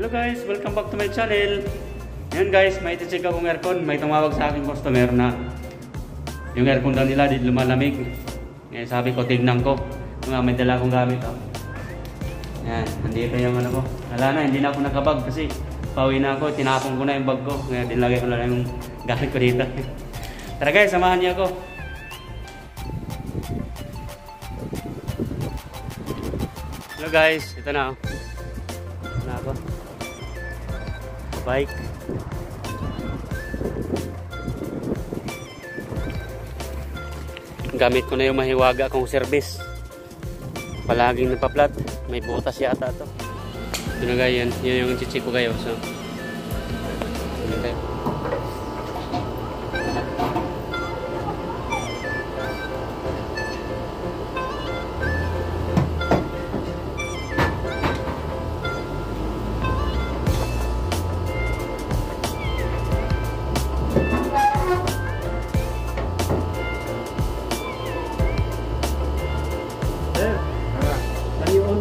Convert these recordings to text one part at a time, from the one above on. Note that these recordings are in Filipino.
Hello guys, welcome back to my channel. Ngayon guys, may iti-check akong aircon. May tumawag sa aking customer na yung aircon daw nila di lumalamig. Ngayon sabi ko, tignan ko. May dala akong gamit. Oh. Yan, nandito yung ano ko. Wala na, hindi na ako nakabag kasi pauwi na ako. Tinapon ko na yung bag ko. Ngayon dinlagay ko na lang yung gamit ko dito. Tara guys, samahan niyo ako. Hello guys, ito na. Ito na ako. Bike. Gamit ko na yung mahiwaga kong service. Palaging napaplat. May butas yata ito. Ito na guys, yan yung chichi ko kayo. So, yun tayo.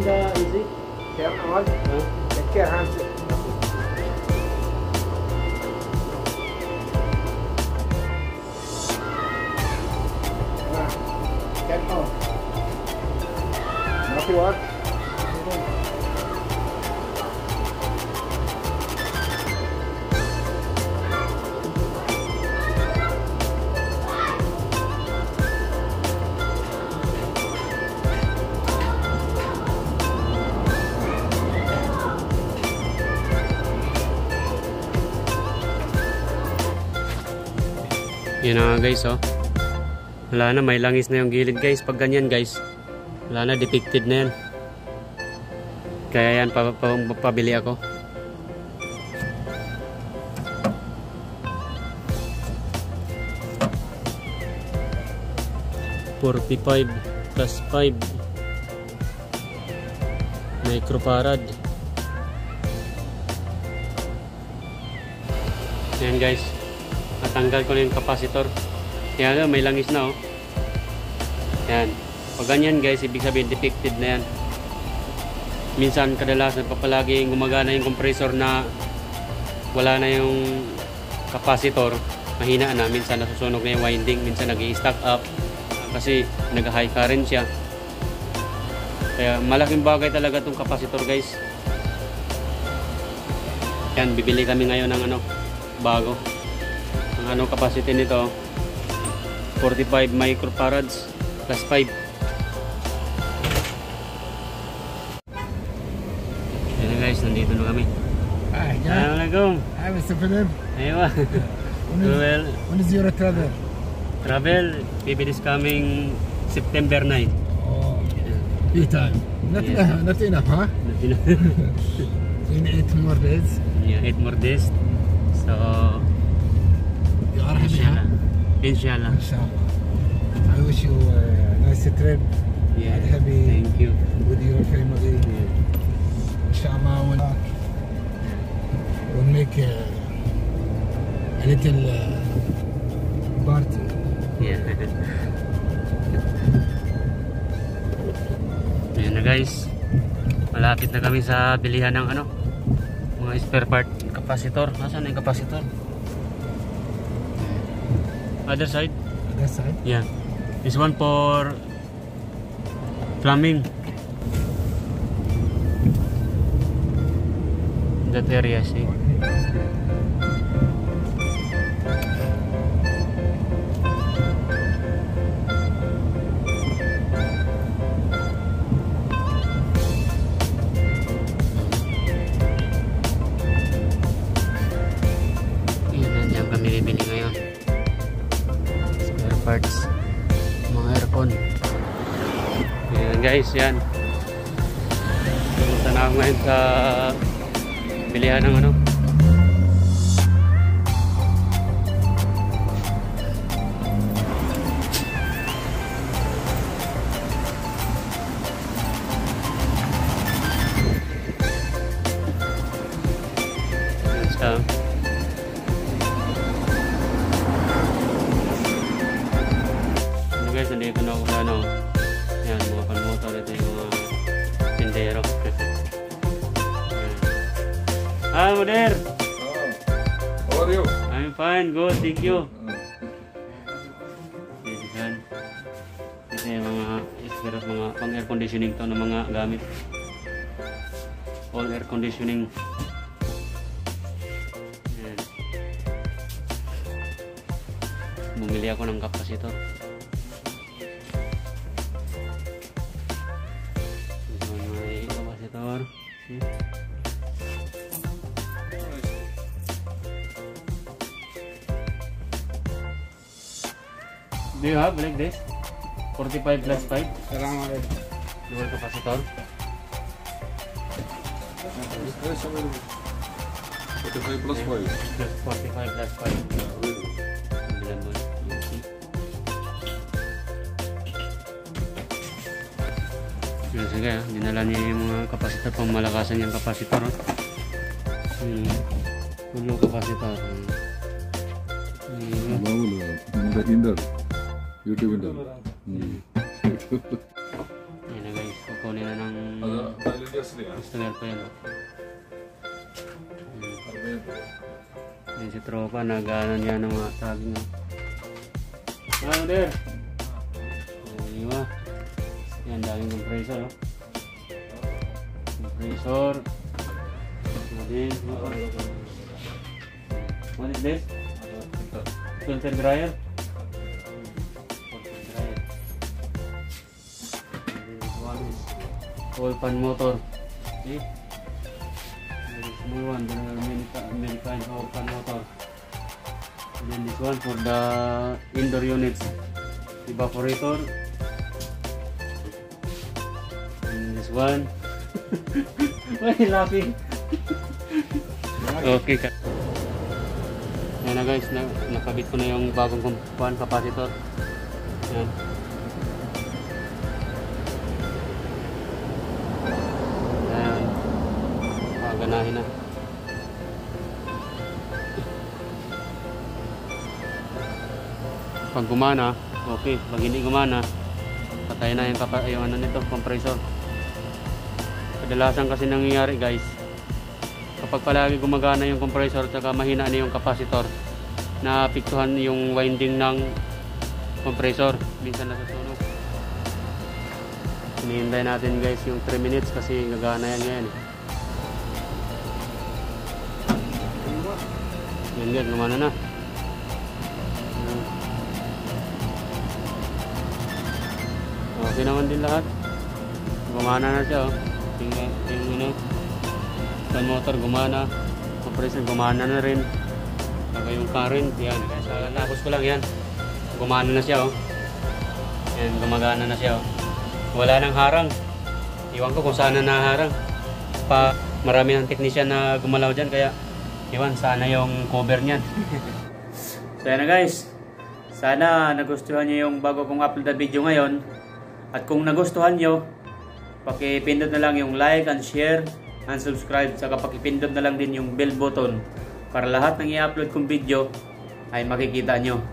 Easy. Turn on. Take care, hands. Turn on. Not to work. Yan na guys, oh. Wala na, may langis na yung gilid guys. Pag ganyan guys, wala na, depicted na yan. Kaya yan, pabili ako. $45 plus 5 microfarad. Yan guys, natanggal ko na yung capacitor. Yan, may langis na, oh. Yan. Pag ganyan guys, ibig sabihin depicted na yan. Minsan kadalasan papalagi gumagana yung compressor na wala na yung capacitor, mahina na. Minsan nasusunog na yung winding, minsan nag-i-stack up kasi nag-high current siya. Kaya malaking bagay talaga itong capacitor guys. Yan, bibili kami ngayon ng ano, bago. Ang ano capacity nito 45 microfarads plus 5. Ayan guys, nandito na kami. Assalamualaikum. Hi, Mr. Philip. Aywa. Well, when is your travel? Travel, PBD is coming September 9. Oh, free time. Not enough, huh? In 8 more days. Yeah, 8 more days. So, Inshallah. Inshallah. Inshallah. I wish you a nice trip. Yeah. And happy Thank you. with your family. Yeah. Inshallah, we'll make a little party. Yeah. Ayan na guys. Malapit na kami sa bilihan ng ano, mga spare part capacitor. Nasaan na yung capacitor? Other side? Other side? Yeah. This one for plumbing. That area, see? Yan, nandiyan kami bibili ngayon. Parts, mga aircon. Ayan guys, yan. Pumunta na ako ngayon sa bilihan ng ano, sa guys, nandito na ako sa ano. Yan, mga panmotor. Ito yung mga tindero. Ah, Moder. How are you? I'm fine, good, thank you. Yan. Ito yung mga isperos, mga pang air conditioning to ng mga gamit. All air conditioning. Yan. Bumili ako ng kapasitor. Ito may kapasitor. See? Do you have like this? 45 plus 5? Dual capacitor? Yes, available. 45 plus 5. Plus 45 plus 5. Bilan mo. Yun, sige, dinala niya yung mga kapasitor, pamalakasan yung kapasitor. Full kapasitor. Maamula, Indar. YouTube Indar. Yan na guys, kukunin na ng customer pa yan. Yan si tropa, nag-ano niya ng mga sabi niya. Ah, there! Iwa. Yan, daming compressor. Oh. Compressor. Then, what is this? Filter dryer. Filter dryer. This one is oil pan motor. See? There is small one. There are many kinds of pan motor. And then this one for the indoor units. Evaporator. And this one. Why are you laughing? Okay ka. Yan na guys, nakabit ko na yung bagong capacitor. Yan. Yan. Ganahin na. Pag gumana, okay. Pag hindi gumana, patay na yung ano nito, compressor. Kadalasan kasi nangyayari guys, kapag palagi gumagana yung compressor at mahina na yung capacitor, naapektuhan yung winding ng compressor, minsan nasusunog. Hinihintay natin guys yung 3 minutes kasi gagana yan ngayon. Yan guys, lumana na. Okay naman din lahat. Gumana na siya oh. Yung pan motor gumana, compressor gumana na rin. Saka yung current, yan. Tapos ko lang yan. Gumana na siya oh. Yan, gumagana na siya oh. Wala nang harang. Iwan ko kung saan na naharang. Marami ng technician na gumalaw dyan, kaya iwan, sana yung cover niyan. So yan na guys. Sana nagustuhan niyo yung bago kong upload na video ngayon. At kung nagustuhan nyo, pakipindot na lang yung like and share and subscribe. Saka pakipindot na lang din yung bell button para lahat ng i-upload kong video ay makikita nyo.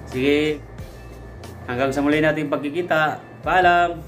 Sige, hanggang sa muli nating pagkikita. Paalam!